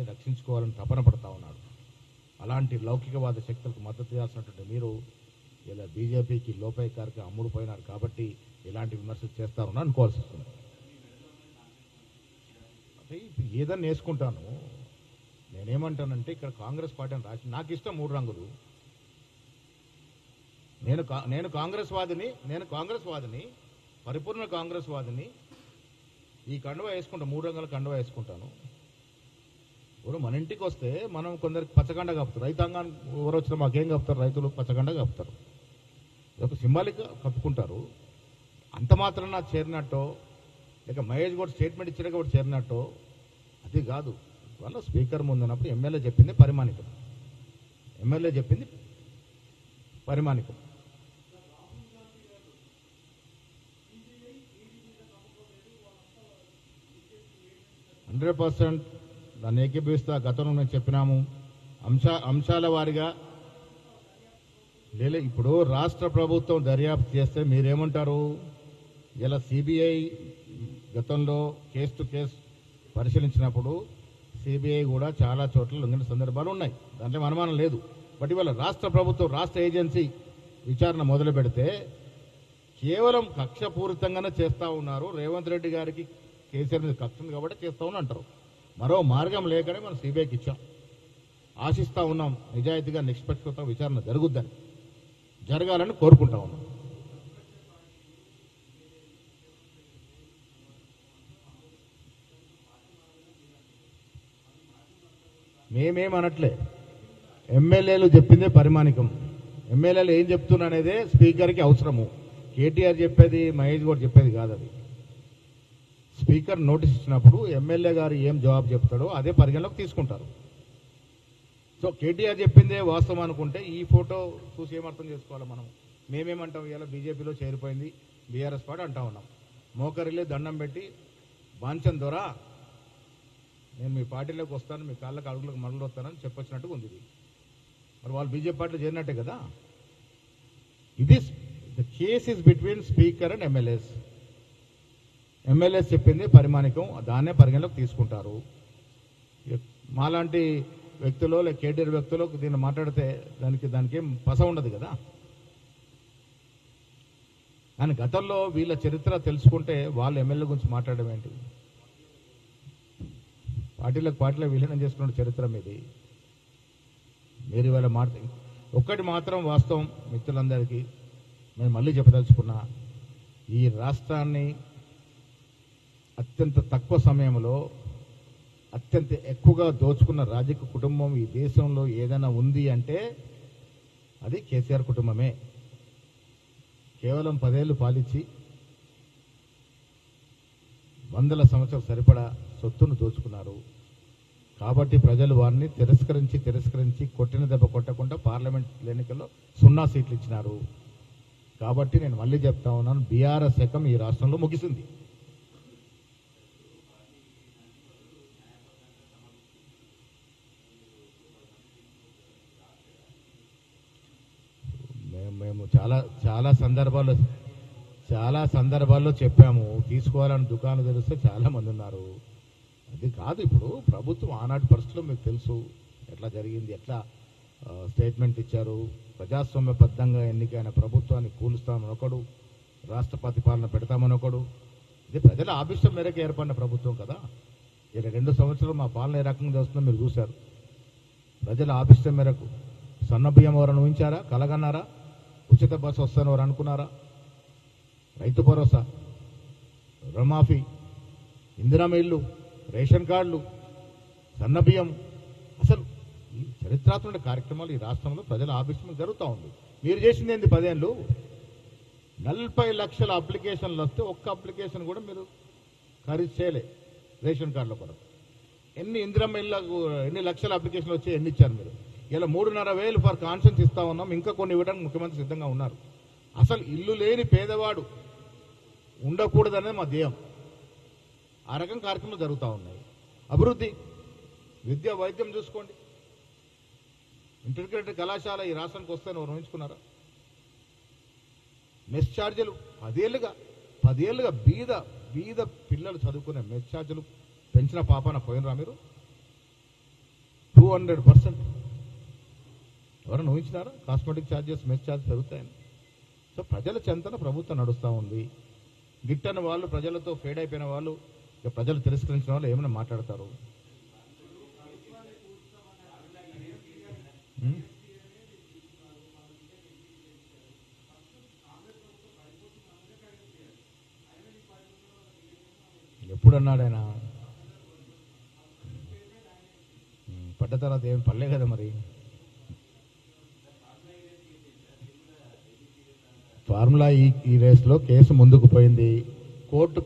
రాష్ట్రాన్ని రక్షించుకోవాలని తపన పడతా ఉన్నాడు. అలాంటి లౌకికవాద శక్తులకు మద్దతు చేయాల్సినటువంటి మీరు ఇలా బీజేపీకి లోపాయికారికి అమ్ముడుపోయినారు కాబట్టి ఇలాంటి విమర్శలు చేస్తారని అనుకోవాల్సి వస్తుంది. అంటే ఏదన్నా వేసుకుంటాను. నేనేమంటానంటే ఇక్కడ కాంగ్రెస్ పార్టీ అని రాసి నాకు ఇష్టం 3 రంగులు. నేను కాంగ్రెస్ వాదిని పరిపూర్ణ కాంగ్రెస్ వాదిని. ఈ కండువా వేసుకుంటాను, 3 రంగుల కండువా వేసుకుంటాను. ఇప్పుడు మన ఇంటికి వస్తే మనం కొందరికి పచ్చగండ కప్పుతారు. రైతాంగాన్ని ఎవరు వచ్చినా మాకేం కప్పుతారు, రైతులు పచ్చగండ కప్పుతారు, ఒక సింబాలిక్ కప్పుకుంటారు. అంత మాత్రం నాకు చేరినట్టో లేక మహేష్ కూడా స్టేట్మెంట్ ఇచ్చాక కూడా చేరినట్టో అది కాదు. వాళ్ళ స్పీకర్ ముందున్నప్పుడు ఎమ్మెల్యే చెప్పింది పరిమాణికం. ఎమ్మెల్యే చెప్పింది పరిమాణికం. దాన్ని ఏకీభవిస్తా. గతంలో నేను చెప్పినాము అంశాల వారిగా. ఇప్పుడు రాష్ట్ర ప్రభుత్వం దర్యాప్తు చేస్తే మీరేమంటారు? ఇలా సిబిఐ గతంలో కేసు టు కేసు పరిశీలించినప్పుడు సిబిఐ కూడా చాలా చోట్ల లొంగిన సందర్భాలు ఉన్నాయి, దాంట్లో అనుమానం లేదు. బట్ ఇవాళ రాష్ట్ర ప్రభుత్వం రాష్ట్ర ఏజెన్సీ విచారణ మొదలు పెడితే కేవలం కక్షపూరితంగానే చేస్తూ ఉన్నారు. రేవంత్ రెడ్డి గారికి కేసీఆర్ మీద కక్ష ఉంది కాబట్టి చేస్తామని అంటారు. మరో మార్గం లేకనే మనం సిబిఐకి ఇచ్చాం. ఆశిస్తూ ఉన్నాం నిజాయితీగా నిష్పక్షపాత విచారణ జరుగుద్దని, జరగాలని కోరుకుంటా ఉన్నాం. మేమేమనట్లే, ఎమ్మెల్యేలు చెప్పిందే పరిమాణికం. ఎమ్మెల్యేలు ఏం చెప్తున్నా అనేదే స్పీకర్కి అవసరము. కేటీఆర్ చెప్పేది మహేష్ కూడా చెప్పేది కాదు. అది స్పీకర్ నోటీస్ ఇచ్చినప్పుడు ఎమ్మెల్యే గారు ఏం జవాబు చెప్తాడో అదే పరిగణలోకి తీసుకుంటారు. సో కేటీఆర్ చెప్పిందే వాస్తవం అనుకుంటే ఈ ఫోటో చూసి ఏమర్థం చేసుకోవాలి మనం? మేమేమంటాం? ఇలా బీజేపీలో చేరిపోయింది బీఆర్ఎస్ పార్టీ అంటా ఉన్నాం. మోకరిల్లే దండం పెట్టి బాంచన్ దొరా నేను మీ పార్టీలోకి వస్తాను, మీ కాళ్ళకి అడుగులకు మరలు వస్తానని చెప్పొచ్చినట్టుగా ఉంది. మరి వాళ్ళు బీజేపీ పార్టీలో చేరినట్టే కదా. ఇది the case is between speaker and MLAs. MLAs చెప్పింది పరిమాణికం, దాన్నే పరిగణలోకి తీసుకుంటారు. మాలాంటి వ్యక్తులు లేక కేటీఆర్ వ్యక్తులు దీన్ని మాట్లాడితే దానికి ఏం పస ఉండదు కదా. కానీ గతంలో వీళ్ళ చరిత్ర తెలుసుకుంటే వాళ్ళు ఎమ్మెల్యే గురించి మాట్లాడడం ఏంటి? పార్టీలో విలీనం చేసుకున్న చరిత్ర మీది. మీరు ఇవాళ ఒక్కటి మాత్రం వాస్తవం మిత్రులందరికీ నేను మళ్ళీ చెప్పదలుచుకున్నా, ఈ రాష్ట్రాన్ని అత్యంత తక్కువ సమయంలో అత్యంత ఎక్కువగా దోచుకున్న రాజకీయ కుటుంబం ఈ దేశంలో ఏదైనా ఉంది అంటే అది కేసీఆర్ కుటుంబమే. కేవలం 10 ఏళ్ళు పాలించి 100 సంవత్సరాలు సరిపడా సొత్తును దోచుకున్నారు. కాబట్టి ప్రజలు వారిని తిరస్కరించి కొట్టిన దెబ్బ కొట్టకుండా పార్లమెంట్ ఎన్నికల్లో 0 సీట్లు ఇచ్చినారు. కాబట్టి నేను మళ్ళీ చెప్తా ఉన్నాను, బీఆర్ఎస్ శకం ఈ రాష్ట్రంలో ముగిసింది. మేము చాలా సందర్భాల్లో చెప్పాము, తీసుకోవాలని దుకాణం తెరిస్తే చాలా మంది ఉన్నారు. అది కాదు. ఇప్పుడు ప్రభుత్వం ఆనాటి పరిస్థితుల్లో మీకు తెలుసు ఎట్లా జరిగింది, ఎట్లా స్టేట్మెంట్ ఇచ్చారు. ప్రజాస్వామ్యబద్ధంగా ఎన్నికైన ప్రభుత్వాన్ని కూలుస్తామని ఒకడు, రాష్ట్రపతి పాలన పెడతామని ఒకడు. ఇది ప్రజల ఆభిష్టం మేరకు ఏర్పడిన ప్రభుత్వం కదా. ఇలా 2 సంవత్సరాలు మా పాలన ఏ రకంగా చేస్తుందో మీరు చూశారు. ప్రజల ఆభిష్టం మేరకు సన్నబియ్యం ఎవరైనా ఊహించారా? కలగన్నారా? ఉచిత బస్సు వస్తాను ఎవరు అనుకున్నారా? రైతు భరోసా, రుణమాఫీ, ఇందిరమ్మ ఇల్లు, రేషన్ కార్డులు, సన్నబియ్యం, అసలు ఈ చరిత్రాత్మక కార్యక్రమాలు ఈ రాష్ట్రంలో ప్రజల ఆభిష్టం జరుగుతూ ఉంది. మీరు చేసింది ఏంది? 10 ఏళ్ళు 40 లక్షల అప్లికేషన్లు వస్తే ఒక్క అప్లికేషన్ కూడా మీరు ఖరీదు చేయలే. రేషన్ కార్డుల కొరకు ఎన్ని ఇందిరమ్మ ఇళ్ళకు ఎన్ని లక్షల అప్లికేషన్లు వచ్చి ఎన్ని ఇచ్చారు మీరు? ఇలా 3,500 ఫర్ కాన్షన్స్ ఇస్తా ఉన్నాం. ఇంకా కొన్ని ఇవ్వడానికి ముఖ్యమంత్రి సిద్ధంగా ఉన్నారు. అసలు ఇల్లు లేని పేదవాడు ఉండకూడదనేది మా ధ్యేయం. ఆ రకం కార్యక్రమాలు జరుగుతూ ఉన్నాయి. అభివృద్ధి, విద్య, వైద్యం చూసుకోండి. ఇంటర్గ్రేటెడ్ కళాశాల ఈ రాష్ట్రానికి వస్తే ఎవరు ఊహించుకున్నారా? మెస్ ఛార్జీలు 10 ఏళ్ళుగా బీద పిల్లలు చదువుకునే మెస్ ఛార్జీలు పెంచిన పాపాన పోయినరా మీరు? 200%. ఎవరైనా ఊహించినారా కాస్మెటిక్ ఛార్జెస్, మెస్ ఛార్జెస్ పెరుగుతాయని? సో ప్రజల చెంతన ప్రభుత్వం నడుస్తూ ఉంది. గిట్టని వాళ్ళు, ప్రజలతో ఫేడ్ అయిపోయిన వాళ్ళు, ఇక ప్రజలు తిరస్కరించిన వాళ్ళు ఏమైనా మాట్లాడతారు. ఎప్పుడు అన్నాడు ఆయన? పడ్డ తర్వాత ఏం పడలే కదా మరి. ఫార్ములా ఈ రేస్లో కేసు ముందుకు పోయింది. కోర్టు